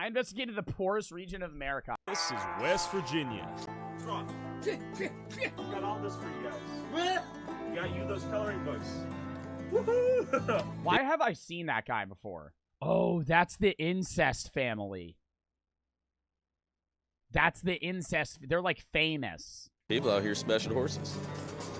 I investigated the poorest region of America. This is West Virginia. What's wrong? Got all this for you guys. Got you those coloring books. Woohoo! Why have I seen that guy before? Oh, that's the incest family. That's the incest. They're like famous. People out here smashing horses.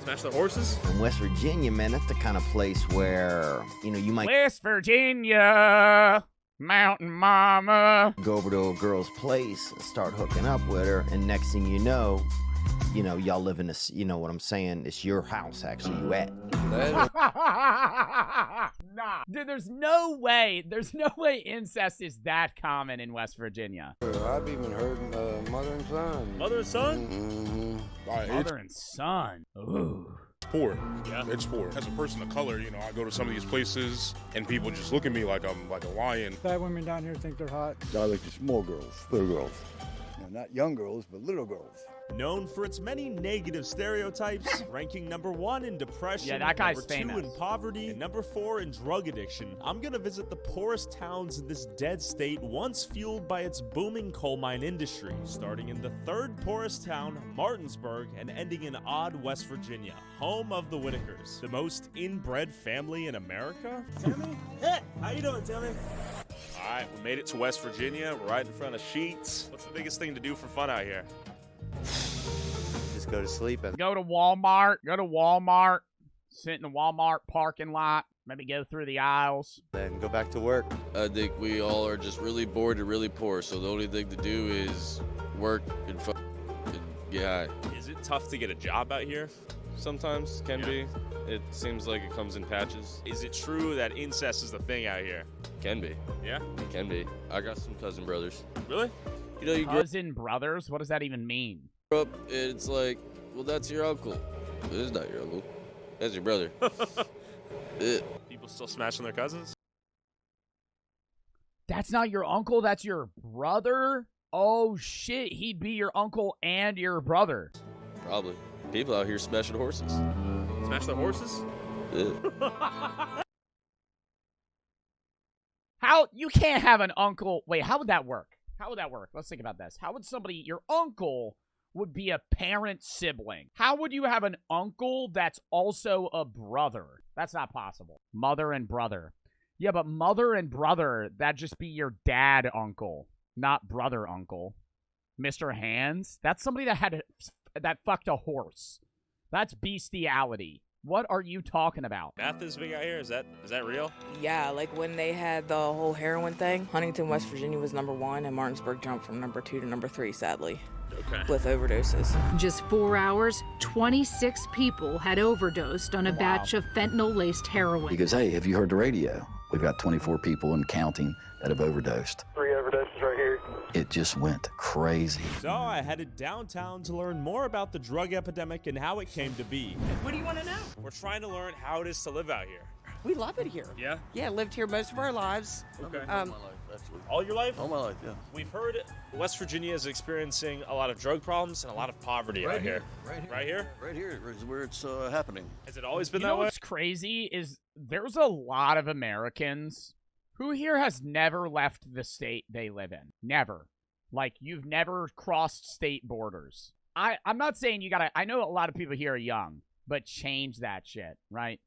Smash the horses? In West Virginia, man, that's the kind of place where, you might West Virginia, Mountain Mama. go over to a girl's place and start hooking up with her, and next thing you know, y'all live in this, you know what I'm saying? It's your house, actually, you at. Nah. Dude, there's no way incest is that common in West Virginia. I've even heard mother and son. Mother and son? Mm-hmm. Mother and son. Ooh. Poor. Yeah. It's poor. As a person of color, I go to some of these places and people just look at me like I'm like a lion. Fat women down here think they're hot. I like the small girls, little girls. Not young girls, but little girls. Known for its many negative stereotypes, ranking #1 in depression, Yeah, that guy's #2 famous. in poverty, and #4 in drug addiction, I'm gonna visit the poorest towns in this dead state, once fueled by its booming coal mine industry, starting in the third poorest town, Martinsburg, and ending in Odd, West Virginia, home of the Whitakers, the most inbred family in America. Tammy? Hey, how you doing, Tammy? All right, we made it to West Virginia. We're right in front of Sheets. What's the biggest thing to do for fun out here? Just go to sleep. Go to Walmart. Sit in the Walmart parking lot. Maybe go through the aisles. Then go back to work. I think we all are just really bored and really poor, so the only thing to do is work and get high. Is it tough to get a job out here? Sometimes can be. It seems like it comes in patches. Is it true that incest is the thing out here? Can be. Yeah? It can be. I got some cousin brothers. Really? You grow Cousin brothers? What does that even mean? up, it's like, well, that's your uncle. It is not your uncle. That's your brother. People still smashing their cousins? That's not your uncle, that's your brother? Oh shit, he'd be your uncle and your brother. Probably. People out here smashing horses. Smash the horses? How you can't have an uncle. Wait, how would that work? Let's think about this. How would your uncle would be a parent sibling? How would you have an uncle that's also a brother? That's not possible. Mother and brother. Yeah, but mother and brother, that'd just be your dad uncle, not brother uncle. Mr. Hands? That's somebody that fucked a horse. That's bestiality. What are you talking about? Math is big out here. Is that real? Yeah, like when they had the whole heroin thing, Huntington, West Virginia was #1, and Martinsburg jumped from #2 to #3, sadly. Okay. With overdoses. Just 4 hours, 26 people had overdosed on a batch of fentanyl-laced heroin. He goes, hey, have you heard the radio? We've got 24 people and counting that have overdosed. 3 overdoses right here. It just went crazy. So I headed downtown to learn more about the drug epidemic and how it came to be. What do you want to know? We're trying to learn how it is to live out here. We love it here. Yeah? Yeah, lived here most of our lives. Okay. All my life, actually. All your life? All my life, yeah. We've heard West Virginia is experiencing a lot of drug problems and a lot of poverty out here. Right here. Right here? Right here is where it's happening. Has it always been You that know way? what's crazy is there's a lot of Americans who here has never left the state they live in. Never. Like, you've never crossed state borders. I'm not saying you gotta... I know a lot of people here are young, but change that shit, right?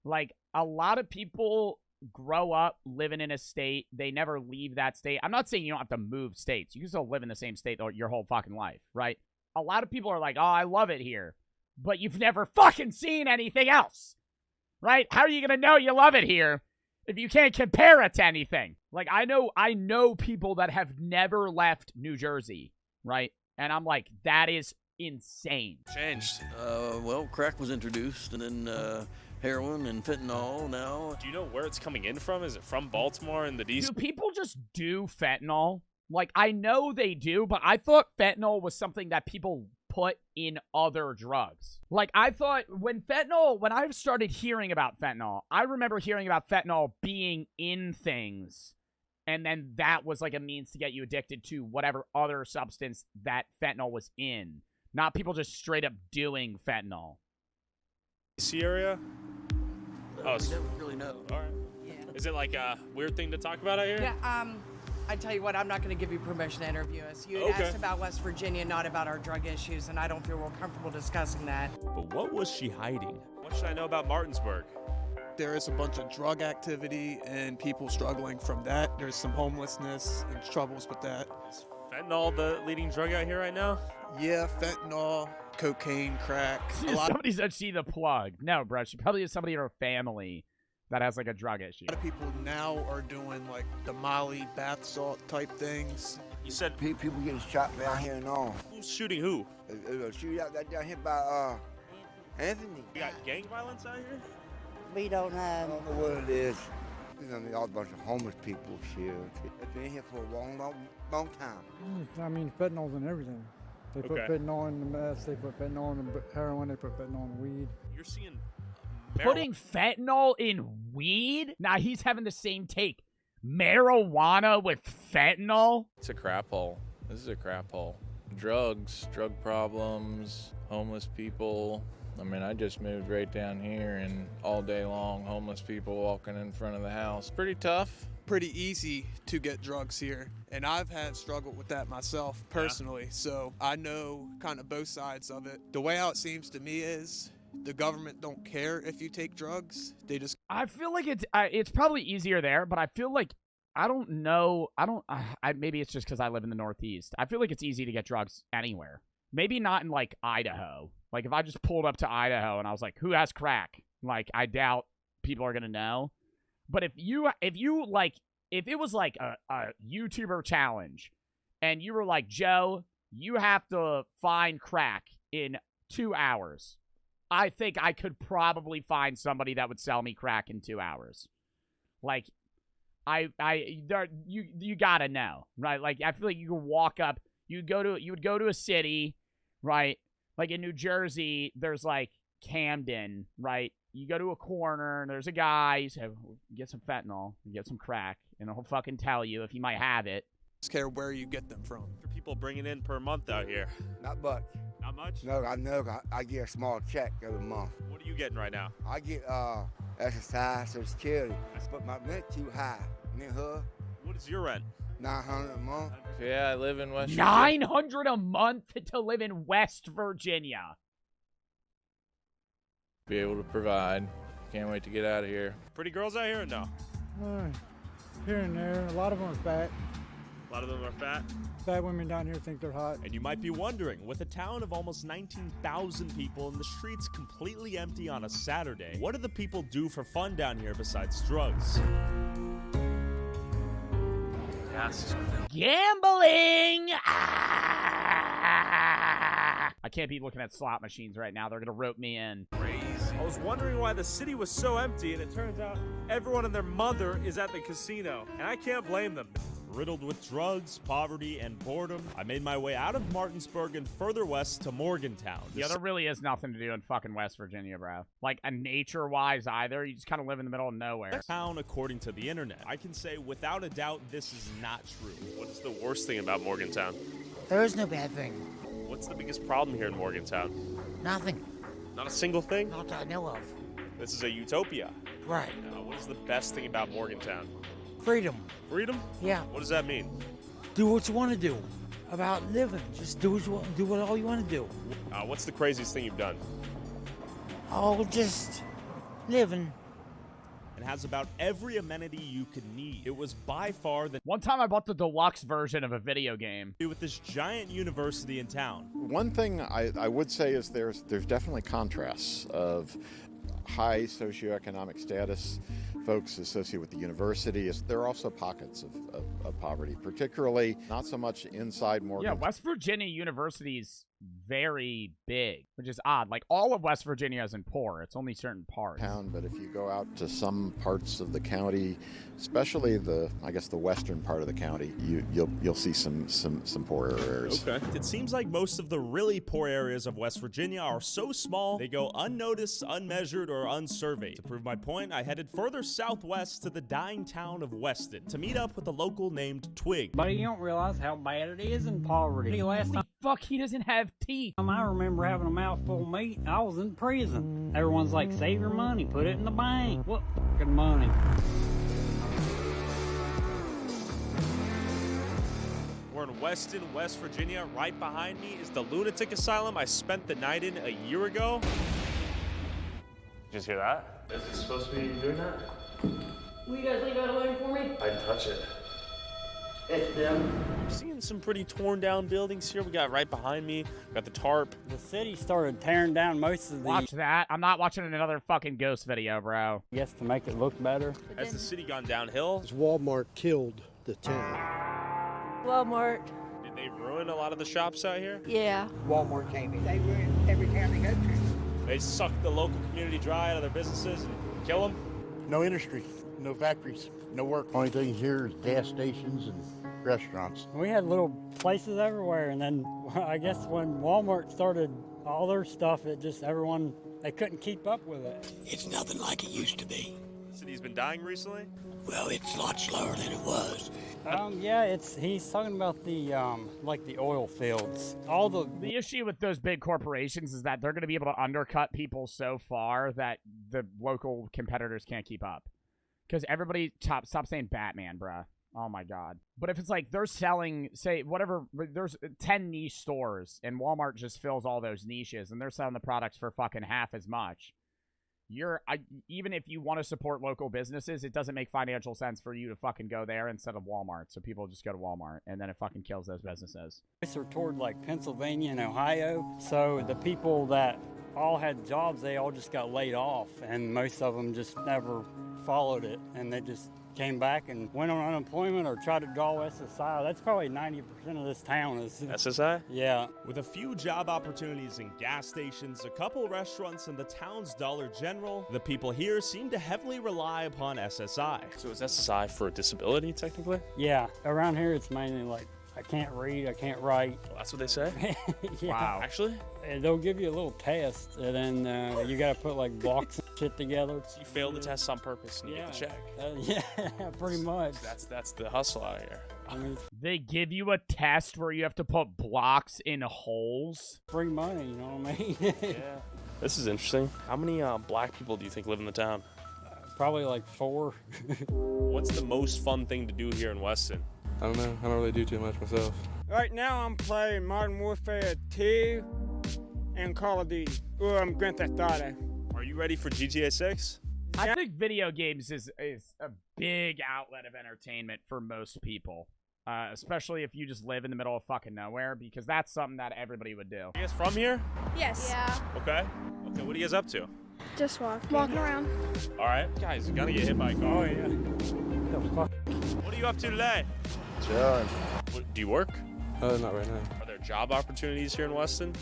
Like, a lot of people grow up living in a state. They never leave that state. I'm not saying you don't have to move states. You can still live in the same state your whole fucking life, right? A lot of people are like, oh, I love it here. But you've never fucking seen anything else, right? How are you going to know you love it here if you can't compare it to anything? Like, I know people that have never left New Jersey, right? And I'm like, that is insane. Changed. Well, crack was introduced, and then heroin and fentanyl now. Do you know where it's coming in from? Is it from Baltimore and the DC? Do people just do fentanyl? Like, I know they do, but I thought fentanyl was something that people put in other drugs. Like, I thought when I started hearing about fentanyl, I remember hearing about fentanyl being in things, and then that was like a means to get you addicted to whatever other substance that fentanyl was in. Not people just straight up doing fentanyl. DC area? Oh, I don't really know. All right. Yeah. Is it like a weird thing to talk about out here? Yeah, I tell you what, I'm not going to give you permission to interview us. You asked about West Virginia, not about our drug issues, and I don't feel real comfortable discussing that. But what was she hiding? What should I know about Martinsburg? There is a bunch of drug activity and people struggling from that. There's some homelessness and troubles with that. Is fentanyl the leading drug out here right now? Yeah, fentanyl, cocaine, crack. Somebody said she the plug. No, bro. She probably is somebody in her family that has like a drug issue. A lot of people now are doing like the Molly bath salt type things. You said People getting shot down here and all. who's shooting who? Shootout down here by Anthony. You got gang violence out here? We don't I don't know what it is. You know, all a bunch of homeless people here. They've been here for a long time. I mean, fentanyl's in everything. They put fentanyl in the meth, they put fentanyl in the heroin, they put fentanyl in the weed. You're seeing Putting fentanyl in weed? Nah, he's having the same take. Marijuana with fentanyl? It's a crap hole. This is a crap hole. Drugs, drug problems, homeless people. I mean, I just moved right down here and all day long, homeless people walking in front of the house. Pretty tough. Pretty easy to get drugs here, and I've had struggled with that myself personally, so I know kind of both sides of it. The way how it seems to me is the government don't care if you take drugs. They just... I feel like it's probably easier there, but I feel like, I don't know, maybe it's just because I live in the Northeast. I feel like it's easy to get drugs anywhere. Maybe not in, like, Idaho. Like, if I just pulled up to Idaho and I was like, who has crack? Like, I doubt people are going to know. But if it was like a YouTuber challenge and you were like, Joe, you have to find crack in 2 hours, I think I could probably find somebody that would sell me crack in 2 hours. Like, you gotta know, right? Like, I feel like you could walk up, you would go to a city, right? Like in New Jersey, there's like Camden, right? You go to a corner and there's a guy, you say, get some fentanyl, get some crack, and he'll fucking tell you if he might have it. Just care where you get them from. What are people bringing in per month out here? Not much. Not much? No, I get a small check every month. What are you getting right now? I get exercise, Social Security, but my rent too high. Me and her. What is your rent? $900 a month. Yeah, I live in West Virginia. $900 a month to live in West Virginia. Be able to provide. Can't wait to get out of here. Pretty girls out here or no? Here and there. A lot of them are fat. A lot of them are fat? Fat women down here think they're hot. And you might be wondering, with a town of almost 19,000 people and the streets completely empty on a Saturday, what do the people do for fun down here besides drugs? Gambling! I can't be looking at slot machines right now. They're going to rope me in. Crazy. I was wondering why the city was so empty, and it turns out everyone and their mother is at the casino. And I can't blame them. Riddled with drugs, poverty, and boredom, I made my way out of Martinsburg and further west to Morgantown. Yeah, there really is nothing to do in fucking West Virginia, bro. Like, nature-wise either. You just kind of live in the middle of nowhere. Town, according to the internet. I can say without a doubt this is not true. What is the worst thing about Morgantown? There is no bad thing. What's the biggest problem here in Morgantown? Nothing. Not a single thing? Not that I know of. This is a utopia. Right. What is the best thing about Morgantown? Freedom. Freedom? Yeah. What does that mean? Do what you want to do. About living. Just do what you want. Do what all you want to do. What's the craziest thing you've done? Oh, just living. It has about every amenity you could need. It was by far the... One time I bought the deluxe version of a video game. With this giant university in town. One thing I would say is there's definitely contrasts of high socioeconomic status folks associated with the university. There are also pockets of poverty, particularly not so much inside Morgan. Yeah, West Virginia University's very big, which is odd. Like, all of West Virginia isn't poor. It's only certain parts. But if you go out to some parts of the county, especially the western part of the county, you'll see some poorer areas. Okay. It seems like most of the really poor areas of West Virginia are so small, they go unnoticed, unmeasured, or unsurveyed. To prove my point, I headed further southwest to the dying town of Weston to meet up with a local named Twig. But you don't realize how bad it is in poverty. Last time fuck, he doesn't have teeth. I remember having a mouthful of meat. I was in prison. Everyone's like, save your money, put it in the bank. What fucking money? We're in Weston, West Virginia. Right behind me is the lunatic asylum I spent the night in a year ago. Did you just hear that? Is it supposed to be doing that? Will you guys leave that alone for me? I didn't touch it. It's them. I'm seeing some pretty torn down buildings here. We got right behind me. We got the tarp. The city started tearing down most of the... Watch that. I'm not watching another fucking ghost video, bro. I guess to make it look better. Has the city gone downhill? Walmart killed the town. Walmart. Did they ruin a lot of the shops out here? Yeah. Walmart came in. They ruined every town they go to. They sucked the local community dry out of their businesses and kill them? No industry, no factories, no work. Only thing here is gas stations and restaurants. We had little places everywhere, and then I guess when Walmart started all their stuff, it just everyone, they couldn't keep up with it. It's nothing like it used to be. The city's been dying recently? Well, it's a lot slower than it was. Yeah, he's talking about the like the oil fields. All the issue with those big corporations is that they're going to be able to undercut people so far that the local competitors can't keep up. Because everybody stop saying Batman, bruh. Oh my god. But if it's like they're selling, say, whatever, there's 10 niche stores and Walmart just fills all those niches and they're selling the products for fucking half as much. Even if you want to support local businesses, it doesn't make financial sense for you to fucking go there instead of Walmart. So people just go to Walmart, and then it fucking kills those businesses. They're toward like Pennsylvania and Ohio. So the people that all had jobs, they all just got laid off, and most of them just never followed it, and they just came back and went on unemployment or tried to draw SSI. That's probably 90% of this town is... SSI? Yeah. With a few job opportunities in gas stations, a couple restaurants, and the town's Dollar General, the people here seem to heavily rely upon SSI. So is SSI for a disability, technically? Yeah. Around here, it's mainly like, I can't read, I can't write. Well, that's what they say? Yeah. Wow. Actually? And they'll give you a little test, and then you got to put like blocks and shit together. So you fail the test on purpose and you get the check. Yeah, pretty much. That's the hustle out here. I mean, they give you a test where you have to put blocks in holes. Free money, you know what I mean? Yeah. This is interesting. How many black people do you think live in the town? Probably like 4. What's the most fun thing to do here in Weston? I don't know. I don't really do too much myself. Right now I'm playing Modern Warfare 2 and Call of Duty. Or Grand Theft Auto. Are you ready for GTA 6? I think video games is a big outlet of entertainment for most people. Especially if you just live in the middle of fucking nowhere, because that's something that everybody would do. You guys from here? Yes. Yeah. Okay. What are you guys up to? Just walking around. All right. Guys, you're gonna get hit by a car. Oh, yeah. The fuck? What are you up to today? Chilling. Do you work? Not right now. Are there job opportunities here in Weston?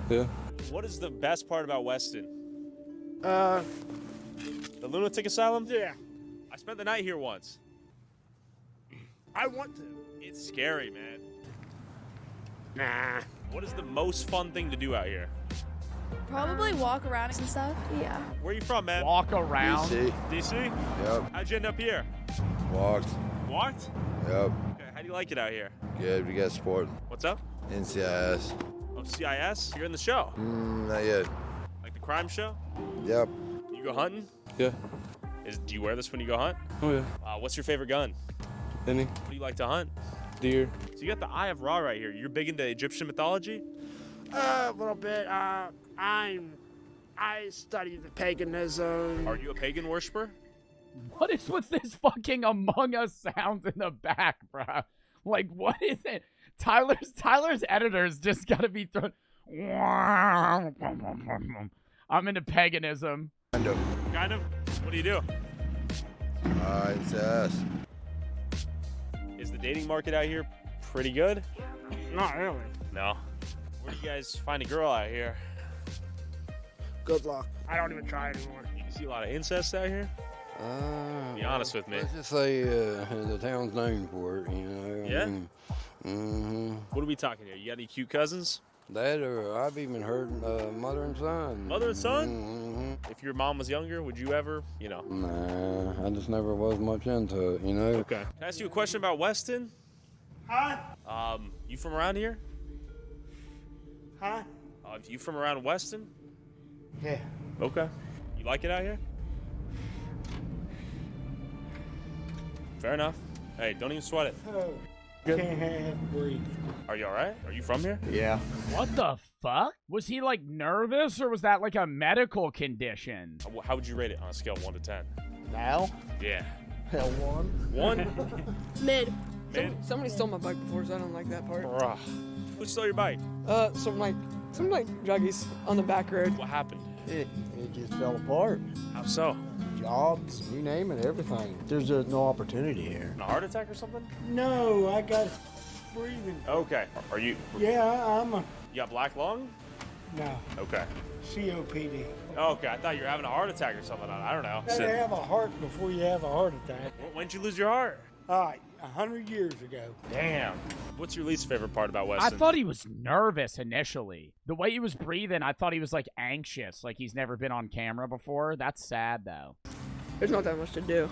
Yeah. What is the best part about Weston? The lunatic asylum? Yeah. I spent the night here once. I want to. It's scary, man. Nah. What is the most fun thing to do out here? Probably walk around and stuff. Yeah. Where are you from, man? Walk around. DC. Yep. How'd you end up here? Walked. Walked? Yep. Okay. How do you like it out here? Good. We got support. What's up? NCIS. Oh, CIS? You're in the show? Not yet. Like the crime show? Yep. You go hunting? Yeah. Do you wear this when you go hunt? Oh, yeah. What's your favorite gun? Any? What do you like to hunt? Deer. So you got the Eye of Ra right here. You're big into Egyptian mythology? A little bit. I study the paganism. Are you a pagan worshiper? What is with this fucking Among Us sounds in the back, bruh? Like, what is it? Tyler's editors just gotta be thrown. I'm into paganism. Kind of. Kind of? What do you do? NCIS. Is the dating market out here pretty good? Not really. No. Where do you guys find a girl out here? Good luck. I don't even try anymore. You see a lot of incest out here? Be honest with me. Let's just say the town's known for it, you know. Yeah? What are we talking here? You got any cute cousins? That or I've even heard mother and son. Mother and son? If your mom was younger, would you ever, you know? Nah, I just never was much into it, you know. Okay. Can I ask you a question about Weston? Huh? You from around here? Huh? You from around Weston? Yeah. Okay. You like it out here? Fair enough. Hey, don't even sweat it. Oh. Can't breathe. Are you all right? Are you from here? Yeah. What the fuck? Was he like nervous or was that like a medical condition? How would you rate it on a scale of 1 to 10? Now? Yeah. Hell, 1. 1? Mid. Mid? Somebody stole my bike before, so I don't like that part. Bruh. Who stole your bike? Some druggies on the back road. What happened? It just fell apart. How so? Jobs, you name it, everything. There's no opportunity here. A heart attack or something? No, I got breathing. Okay. Are you? Yeah, I'm a... You got black lung? No, Okay. COPD. Okay, I thought you were having a heart attack or something. I don't know. You gotta have a heart before you have a heart attack. When'd you lose your heart? All right, 100 years ago. Damn. What's your least favorite part about I Weston? thought he was nervous initially. The way he was breathing, I thought he was like anxious, like he's never been on camera before. That's sad though. There's not that much to do.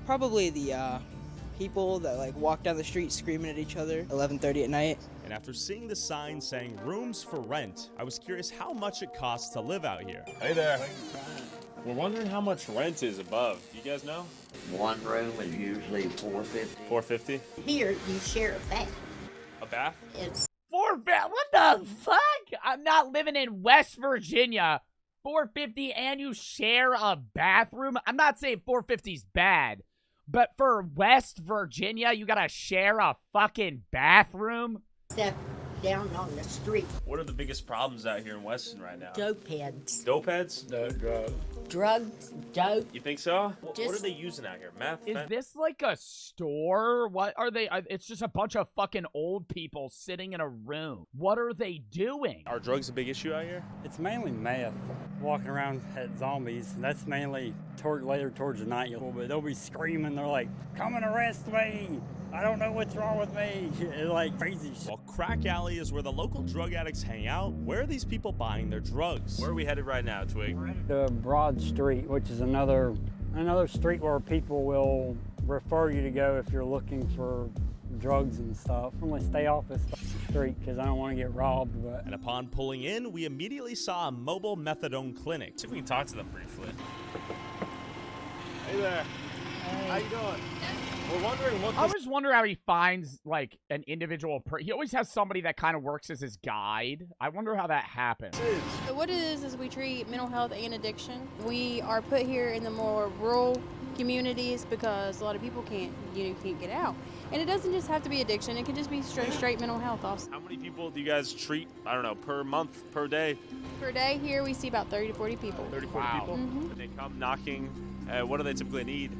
Probably the people that like walk down the street screaming at each other 11:30 at night. And after seeing the sign saying rooms for rent, I was curious how much it costs to live out here. Hey there. We're wondering how much rent is above. Do you guys know? One room is usually $450. $450? Here, you share a bath. A bath? It's What the fuck? I'm not living in West Virginia. $450 and you share a bathroom? I'm not saying $450's bad, but for West Virginia, you gotta share a fucking bathroom? Step down on the street. What are the biggest problems out here in Weston right now? Dope heads. Dope heads? Drugs, dope. You think so? What are Just- they using out here? Meth? Is fent- this like a store? What are they? It's just a bunch of fucking old people sitting in a room. What are they doing? Are drugs a big issue out here? It's mainly meth. Walking around at zombies. That's mainly later towards the night. But they'll be screaming. They're like, "Come and arrest me! I don't know what's wrong with me." It's like crazy shit. While Crack Alley is where the local drug addicts hang out, where are these people buying their drugs? Where are we headed right now, Twig? The Broad Street, which is another street where people will refer you to go if you're looking for drugs and stuff. I'm gonna stay off this street because I don't want to get robbed. But And upon pulling in, we immediately saw a mobile methadone clinic. See if we can talk to them briefly. Hey there. How you doing? We're wondering what I always wonder how he finds like an individual. He always has somebody that kind of works as his guide. I wonder how that happens. So what it is we treat mental health and addiction. We are put here in the more rural communities because a lot of people can't get out. And it doesn't just have to be addiction. It can just be straight mental health also. How many people do you guys treat, I don't know, per month, per day? Per day here we see about 30 to 40 people. 30, 40 people? Mhm. And they come knocking. What do they typically need?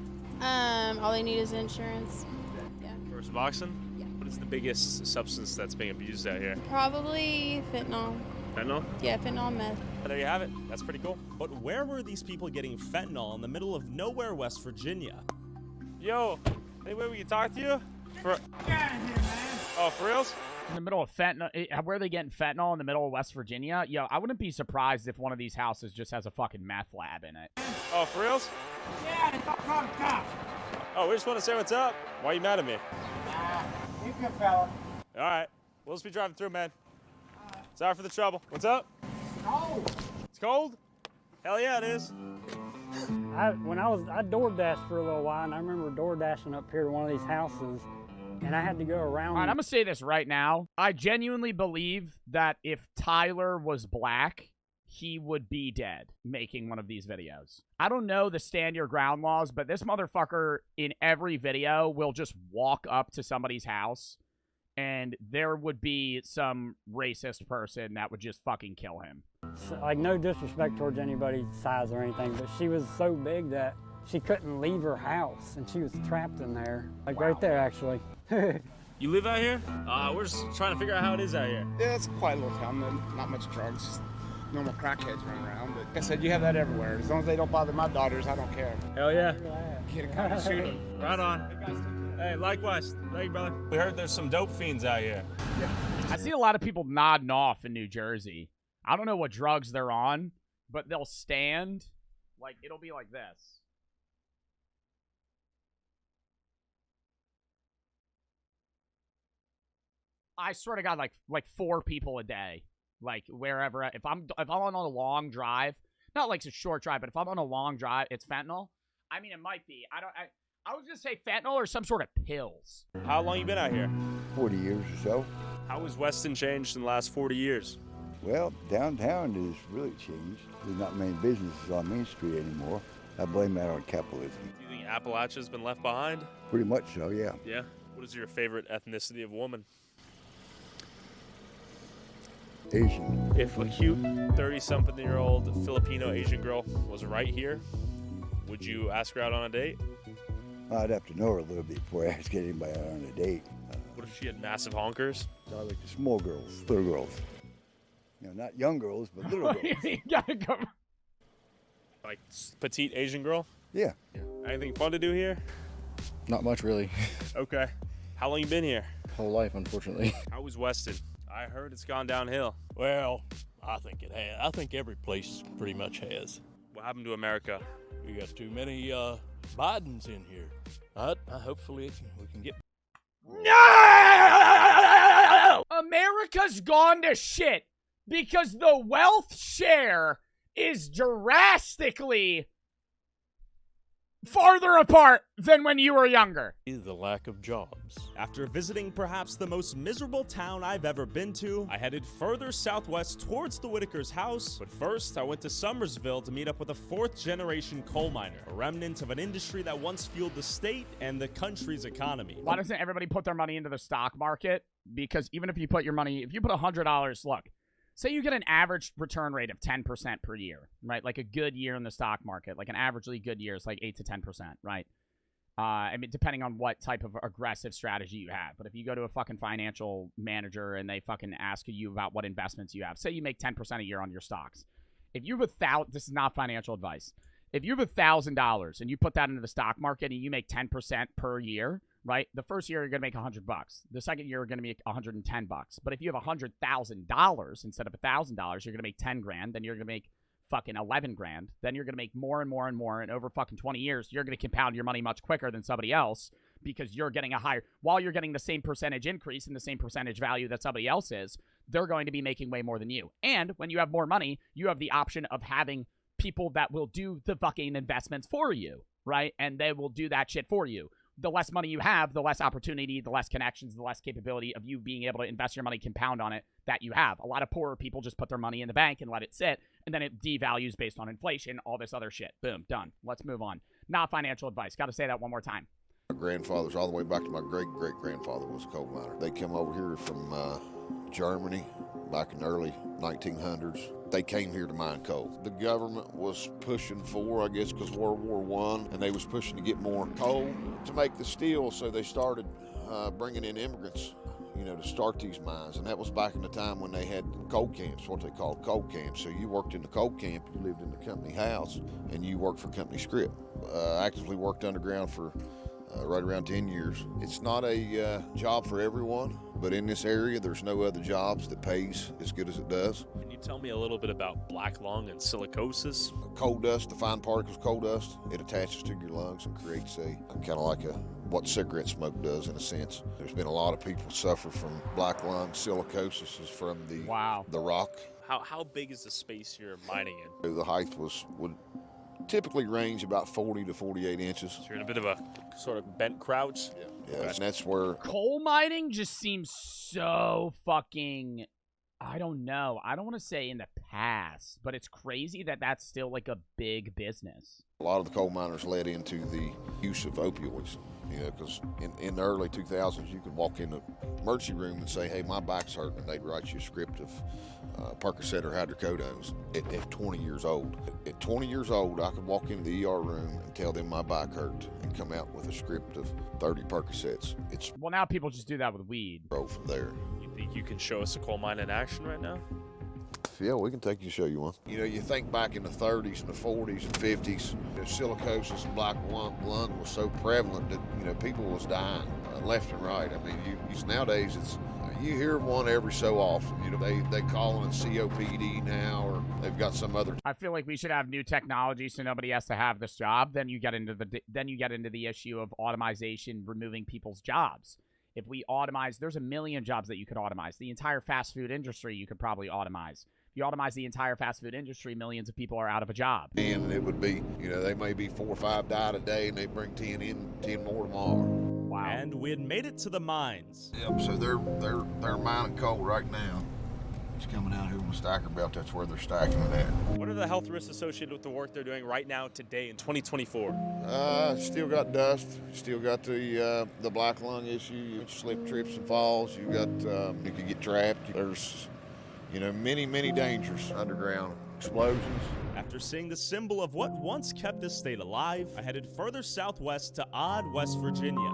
All they need is insurance. Yeah. For Suboxone? Yeah. What is the biggest substance that's being abused out here? Probably fentanyl. Fentanyl? Yeah, fentanyl and meth. There you have it. That's pretty cool. But where were these people getting fentanyl in the middle of nowhere, West Virginia? Yo, any way we can talk to you? Oh, for reals? In the middle of fentanyl, where are they getting fentanyl in the middle of West Virginia? Yo, I wouldn't be surprised if one of these houses just has a fucking meth lab in it. Oh, for reals? Yeah, it's all called cops. Oh, we just want to say what's up. Why are you mad at me? You good fella. All right. We'll just be driving through, man. Sorry for the trouble. What's up? Cold. It's cold? Hell yeah, it is. I door dashed for a little while, and I remember door dashing up here to one of these houses, and I had to go around. All right, I'm going to say this right now. I genuinely believe that if Tyler was black, he would be dead making one of these videos. I don't know the stand your ground laws, but this motherfucker in every video will just walk up to somebody's house and there would be some racist person that would just fucking kill him. So, like, no disrespect towards anybody's size or anything, but she was so big that she couldn't leave her house, and she was trapped in there. Like, right there, actually. You live out here? We're just trying to figure out how it is out here. Yeah, it's a quiet little town, not much drugs. Just normal crackheads running around, but like I said, you have that everywhere. As long as they don't bother my daughters, I don't care. Hell yeah. Get a come and shoot them. Right on. Hey, likewise. Thank you, brother. We heard there's some dope fiends out here. I see a lot of people nodding off in New Jersey. I don't know what drugs they're on, but they'll stand. Like, it'll be like this. I swear to God, like 4 people a day. Like, wherever. If I'm on a long drive, not like a short drive, but if I'm on a long drive, it's fentanyl. I mean, it might be. I was gonna say fentanyl or some sort of pills. How long you been out here? 40 years or so. How has Weston changed in the last 40 years? Well, downtown has really changed. There's not many businesses on Main Street anymore. I blame that on capitalism. Do you think Appalachia's been left behind? Pretty much so, yeah. Yeah. What is your favorite ethnicity of woman? Asian. If a cute 30-something-year-old Filipino Asian girl was right here, would you ask her out on a date? I'd have to know her a little bit before I ask anybody out on a date. What if she had massive honkers? I like the small girls, little girls. You know, not young girls, but little girls. You gotta go. Like petite Asian girl? Yeah. Anything fun to do here? Not much, really. Okay. How long you been here? Whole life, unfortunately. How was Weston? I heard it's gone downhill. Well, I think it has. I think every place pretty much has. What happened to America? We got too many Bidens in here. Hopefully we can get... No! America's gone to shit because the wealth share is drastically farther apart than when you were younger. The lack of jobs. After visiting perhaps the most miserable town I've ever been to, I headed further southwest towards the Whitaker's house, but first I went to Summersville to meet up with a fourth-generation coal miner, a remnant of an industry that once fueled the state and the country's economy. Why doesn't everybody put their money into the stock market? Because even if you put your money, if you put $100, look, say you get an average return rate of 10% per year, right? Like a good year in the stock market, like an averagely good year is like 8 to 10%, right? I mean, depending on what type of aggressive strategy you have. But if you go to a fucking financial manager and they fucking ask you about what investments you have, say you make 10% a year on your stocks. If you have this is not financial advice. If you have $1,000 and you put that into the stock market and you make 10% per year, right? The first year you're going to make $100. The second year you're going to make $110. But if you have $100,000 instead of $1,000, you're going to make 10 grand. Then you're going to make fucking 11 grand. Then you're going to make more and more and more. And over fucking 20 years, you're going to compound your money much quicker than somebody else because you're getting a higher, while you're getting the same percentage increase and the same percentage value that somebody else is, they're going to be making way more than you. And when you have more money, you have the option of having people that will do the fucking investments for you, right? And they will do that shit for you. The less money you have, the less opportunity, the less connections, the less capability of you being able to invest your money, compound on it that you have. A lot of poorer people just put their money in the bank and let it sit, and then it devalues based on inflation, all this other shit. Boom, done. Let's move on. Not financial advice. Got to say that one more time. My grandfathers, all the way back to my great-great-grandfather, was a coal miner. They came over here from Germany back in the early 1900s. They came here to mine coal. The government was pushing for, I guess, because World War I, and they was pushing to get more coal to make the steel, so they started bringing in immigrants, you know, to start these mines. And that was back in the time when they had coal camps, what they called coal camps. So you worked in the coal camp, you lived in the company house, and you worked for company scrip. Actively worked underground for right around 10 years. It's not a job for everyone, but in this area, there's no other jobs that pays as good as it does. Can you tell me a little bit about black lung and silicosis? Coal dust, the fine particles, coal dust, it attaches to your lungs and creates kind of like what cigarette smoke does in a sense. There's been a lot of people suffer from black lung. Silicosis is from the rock. How big is the space you're mining in? The height would typically range about 40 to 48 inches. So you're in a bit of a sort of bent crouch? Yeah, and that's where... Coal mining just seems so fucking... I don't know. I don't want to say in the past, but it's crazy that that's still like a big business. A lot of the coal miners led into the use of opioids, you know, because in the early 2000s, you could walk in the emergency room and say, hey, my back's hurting, and they'd write you a script of Percocet or hydrocodones at 20 years old. At 20 years old, I could walk into the ER room and tell them my back hurt and come out with a script of 30 Percocets. Well, now people just do that with weed. Roll from there. You think you can show us a coal mine in action right now? Yeah, we can take you to show you one. You know, you think back in the 30s and the 40s and 50s, you know, silicosis and black lung was so prevalent that, you know, people was dying left and right. I mean, nowadays you hear one every so often. You know, they call it COPD now, or they've got some other. I feel like we should have new technology so nobody has to have this job. Then you get into the issue of automation removing people's jobs. If we automize, there's a million jobs that you could automize. The entire fast food industry you could probably automize. If you automize the entire fast food industry, millions of people are out of a job. And it would be, they may be 4 or 5 die today, and they bring 10 in, 10 more tomorrow. Wow. And we had made it to the mines. Yep, so they're mining coal right now. It's coming out here on the stacker belt. That's where they're stacking it at. What are the health risks associated with the work they're doing right now, today, in 2024? Still got dust. Still got the black lung issue. You slip, trips, and falls. You got you could get trapped. There's many, many dangers underground. Explosions. After seeing the symbol of what once kept this state alive, I headed further southwest to Odd, West Virginia.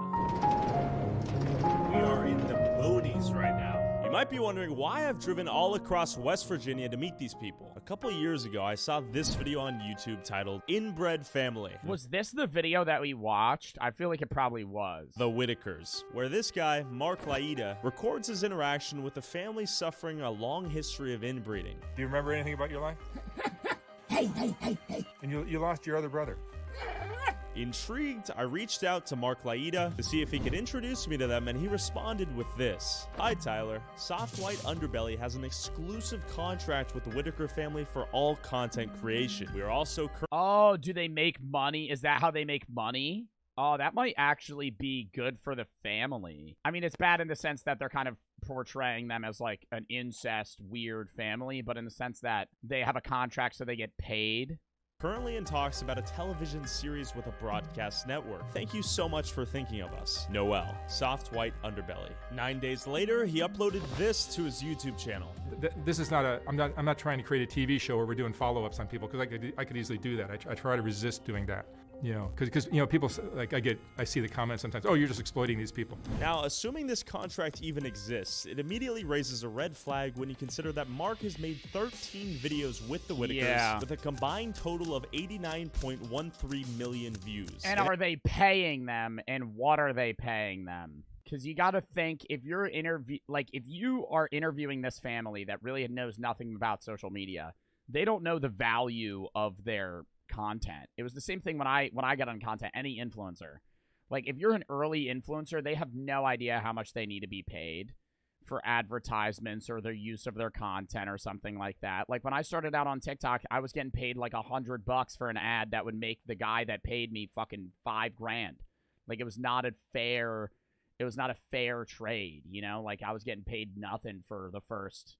We are in the boonies right now. You might be wondering why I've driven all across West Virginia to meet these people. A couple years ago, I saw this video on YouTube titled Inbred Family. Was this the video that we watched? I feel like it probably was. The Whitakers, where this guy, Mark Laida, records his interaction with a family suffering a long history of inbreeding. Do you remember anything about your life? Hey. And you lost your other brother. Intrigued, I reached out to Mark Laida to see if he could introduce me to them, and he responded with this. Hi, Tyler. Soft White Underbelly has an exclusive contract with the Whitaker family for all content creation. We are also... Oh, do they make money? Is that how they make money? Oh, that might actually be good for the family. I mean, it's bad in the sense that they're kind of portraying them as like an incest, weird family, but in the sense that they have a contract so they get paid. Currently in talks about a television series with a broadcast network. Thank you so much for thinking of us. Noel, Soft White Underbelly. 9 days later, he uploaded this to his YouTube channel. This is not I'm not trying to create a TV show where we're doing follow-ups on people, because I could easily do that. I try to resist doing that. Because people, like, I see the comments sometimes, oh, you're just exploiting these people. Now, assuming this contract even exists, it immediately raises a red flag when you consider that Mark has made 13 videos with the Whitakers with a combined total of 89.13 million views. And are they paying them, and what are they paying them? Because you got to think, if you are interviewing this family that really knows nothing about social media, they don't know the value of their content. It was the same thing when I got on content. Any influencer, like, if you're an early influencer, they have no idea how much they need to be paid for advertisements or their use of their content or something like that. Like, when I started out on TikTok, I was getting paid like $100 for an ad that would make the guy that paid me fucking $5,000. Like, it was not a fair trade, like, I was getting paid nothing for the first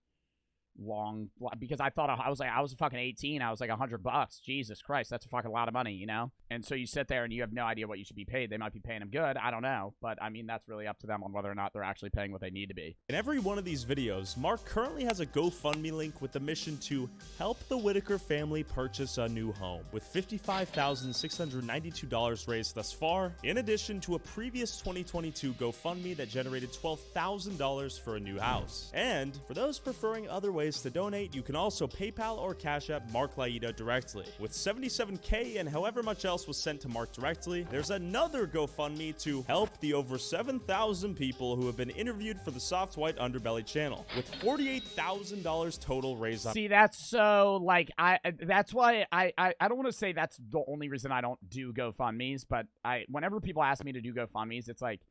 because I thought I was fucking 18. I was like $100. Jesus Christ, that's a fucking lot of money, And so you sit there and you have no idea what you should be paid. They might be paying them good. I don't know, but I mean, that's really up to them on whether or not they're actually paying what they need to be. In every one of these videos, Mark currently has a GoFundMe link with the mission to help the Whitaker family purchase a new home, with $55,692 raised thus far, in addition to a previous 2022 GoFundMe that generated $12,000 for a new house. And for those preferring other ways to donate, you can also PayPal or Cash App Mark Laida directly. With $77K and however much else was sent to Mark directly, there's another GoFundMe to help the over 7,000 people who have been interviewed for the Soft White Underbelly channel, with $48,000 total raised up. See, that's so, like, that's why I don't want to say that's the only reason I don't do GoFundMes, but whenever people ask me to do GoFundMes, it's like,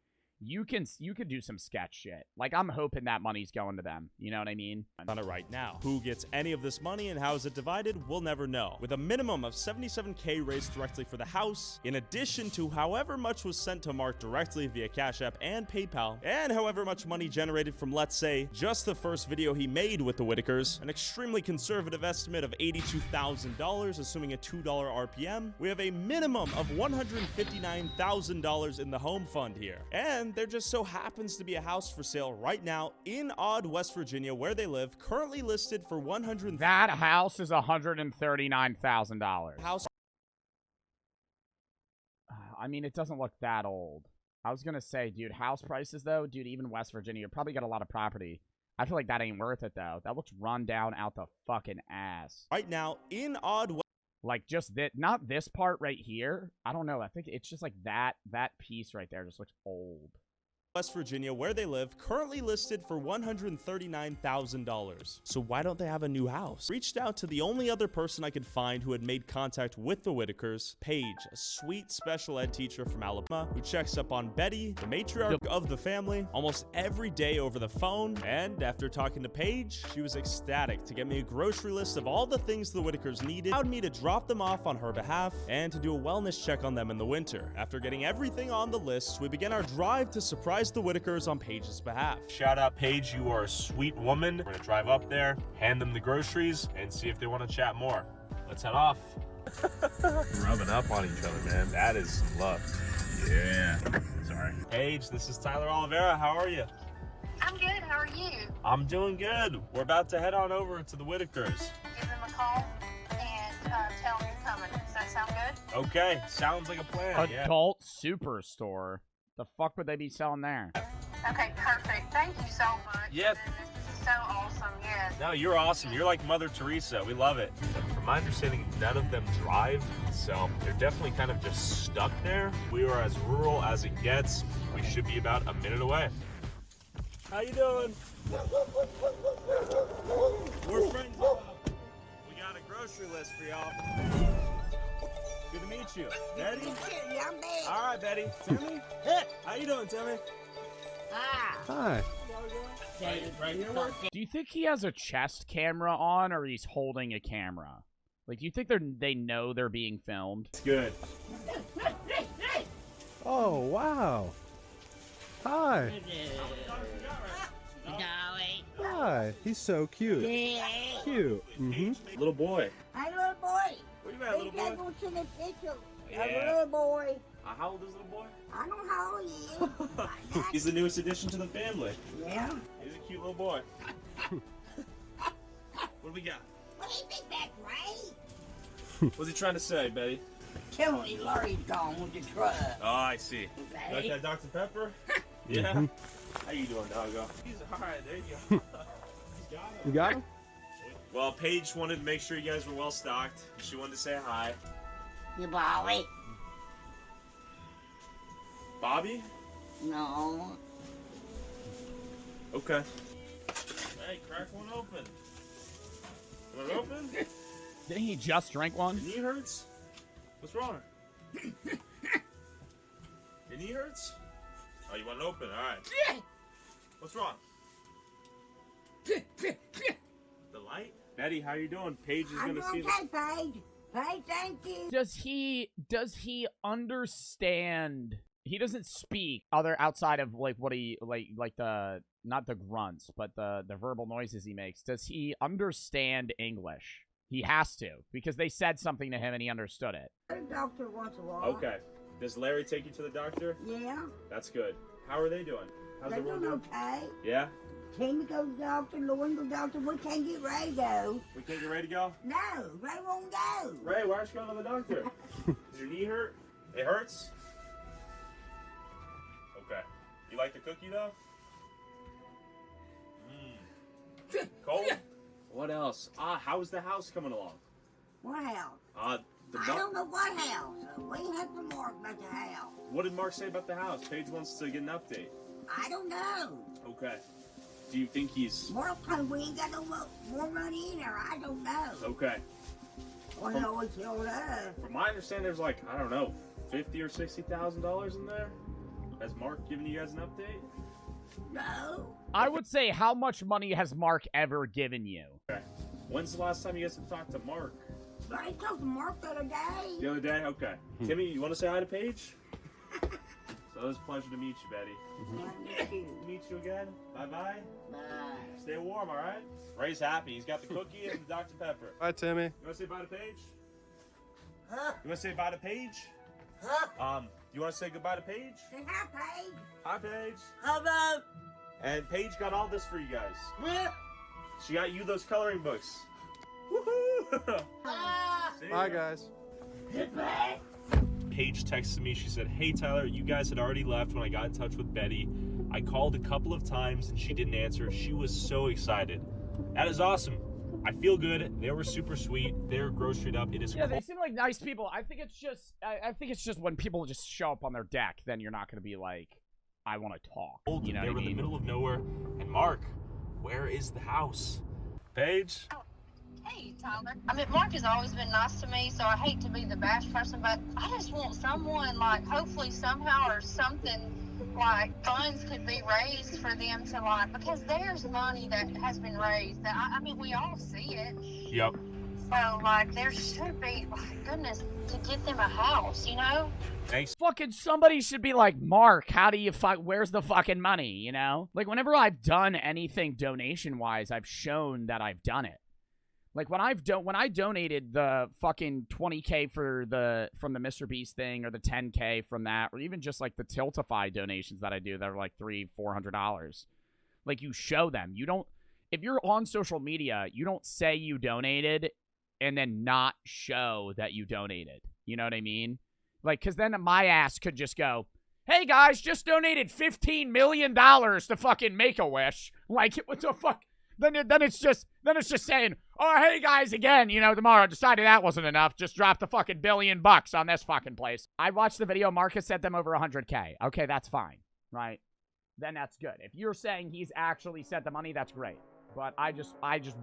you could do some sketch shit. Like, I'm hoping that money's going to them. You know what I mean? On it right now. Who gets any of this money and how is it divided, we'll never know. With a minimum of $77K raised directly for the house, in addition to however much was sent to Mark directly via Cash App and PayPal, and however much money generated from, let's say, just the first video he made with the Whitakers, an extremely conservative estimate of $82,000, assuming a $2 RPM, we have a minimum of $159,000 in the home fund here. And there just so happens to be a house for sale right now in Odd, West Virginia, where they live, currently listed for $100,000. That house is $139,000. House. I mean, it doesn't look that old. I was gonna say, dude, house prices though, dude, even West Virginia, you probably got a lot of property. I feel like that ain't worth it though. That looks run down out the fucking ass. Right now in Odd. Like, just that, not this part right here. I don't know. I think it's just like that piece right there just looks old. West Virginia, where they live, currently listed for $139,000. So why don't they have a new house? Reached out to the only other person I could find who had made contact with the Whitakers, Paige, a sweet special ed teacher from Alabama who checks up on Betty, the matriarch of the family, almost every day over the phone. And after talking to Paige, she was ecstatic to get me a grocery list of all the things the Whitakers needed, allowed me to drop them off on her behalf, and to do a wellness check on them in the winter. After getting everything on the list, we began our drive to surprise the Whitakers on Paige's behalf. Shout out Paige, you are a sweet woman. We're gonna drive up there, hand them the groceries, and see if they want to chat more. Let's head off. Rubbing up on each other, man. That is some love. Yeah. Sorry. Paige, this is Tyler Oliveira. How are you? I'm good. How are you? I'm doing good. We're about to head on over to the Whitakers. Give them a call and tell them you're coming. Does that sound good? Okay, sounds like a plan. Adult Superstore. The fuck would they be selling there? Okay, perfect. Thank you so much. Yep. This is so awesome. Yes. No, you're awesome. You're like Mother Teresa. We love it. From my understanding, none of them drive, so they're definitely kind of just stuck there. We are as rural as it gets. We should be about a minute away. How you doing? We're friends. We got a grocery list for y'all. Good to meet you. Betty? All right, Betty. Timmy? How you doing, Timmy? Hi. Right here. Do you think he has a chest camera on, or he's holding a camera? Like, do you think they know they're being filmed? It's good. Oh, wow. Hi. Hi. He's so cute. Cute. Little boy. Hi, little boy. Where you at, little boy? Go to the picture. Yeah. Little boy. How old is little boy? I don't know how old he is. He's the newest addition to the family. Yeah. He's a cute little boy. What do we got? What do you think that's right? What's he trying to say, Betty? Tell me Laurie's gone with the truck. Oh, I see. Okay. Like that Dr. Pepper? Yeah. How you doing, doggo? He's alright. There you go. You got him? Well, Paige wanted to make sure you guys were well stocked. She wanted to say hi. You Bobby? Bobby? No. Okay. Hey, crack one open. You want it open? Didn't he just drink one? Your knee hurts? What's wrong? Your knee hurts? Oh, you want it open? All right. What's wrong? The light? Betty, how you doing? Paige is going to see this. Paige. Paige, thank you. Does he understand? He doesn't speak outside of like what he like the not the grunts, but the verbal noises he makes. Does he understand English? He has to, because they said something to him and he understood it. The doctor once a while. Okay. Does Larry take you to the doctor? Yeah. That's good. How are they doing? How's They're everyone doing doing? okay. Yeah? Timmy goes to the doctor, Lauren goes to the doctor. We can't get Ray go. We can't get ready to go? No, Ray won't go. Ray, why aren't you going to the doctor? Does your knee hurt? It hurts? Okay. You like the cookie, though? Cold? What else? How's the house coming along? What house? The I don't know what house. We have to Mark about the house. What did Mark say about the house? Paige wants to get an update. I don't know. Okay. Do you think he's... Mark told me we ain't got no more money in there. I don't know. Okay. Well, he always told us. From my understanding, there's like, I don't know, $50,000 or $60,000 in there. Has Mark given you guys an update? No. I would say, how much money has Mark ever given you? Okay. When's the last time you guys have talked to Mark? I talked to Mark the other day. The other day? Okay. Timmy, you want to say hi to Paige? So it was a pleasure to meet you, Betty. Meet you again. Bye-bye. Bye. Stay warm, all right? Ray's happy. He's got the cookie and the Dr. Pepper. Bye, Timmy. You want to say bye to Paige? Huh? You want to say bye to Paige? Huh? You want to say goodbye to Paige? Say hi, Paige. Hi, Paige. Hello. And Paige got all this for you guys. What? She got you those coloring books. Woohoo! Bye, guys. Goodbye. Paige texted me. She said, "Hey, Tyler, you guys had already left when I got in touch with Betty. I called a couple of times and she didn't answer. She was so excited." That is awesome. I feel good. They were super sweet. They're groceried up. It is Yeah, they seem like nice people. I think it's just when people just show up on their deck, then you're not going to be like, I want to talk. You know They what were I in the mean? middle of nowhere. And Mark, where is the house? Paige? Hey, Tyler. I mean, Mark has always been nice to me, so I hate to be the bash person, but I just want someone, like, hopefully somehow or something, like, funds could be raised for them to, like, because there's money that has been raised. That I mean, we all see it. Yep. So, like, there should be, like, goodness, to get them a house, you know? Thanks. Fucking somebody should be like, Mark, how do you where's the fucking money, you know? Like, whenever I've done anything donation-wise, I've shown that I've done it. Like, when I donated the fucking 20K from the Mr. Beast thing, or the 10K from that, or even just, like, the Tiltify donations that I do that are, like, $300-400. Like, you show them. You don't... If you're on social media, you don't say you donated and then not show that you donated. You know what I mean? Like, because then my ass could just go, hey, guys, just donated $15 million to fucking Make-A-Wish. Like, what the fuck? Then it's just saying, oh, hey, guys, again, you know, tomorrow decided that wasn't enough. Just dropped the fucking $1 billion on this fucking place. I watched the video. Marcus sent them over 100K. Okay, that's fine, right? Then that's good. If you're saying he's actually sent the money, that's great. But I just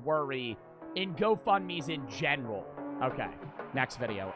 worry in GoFundMe's in general. Okay, next video.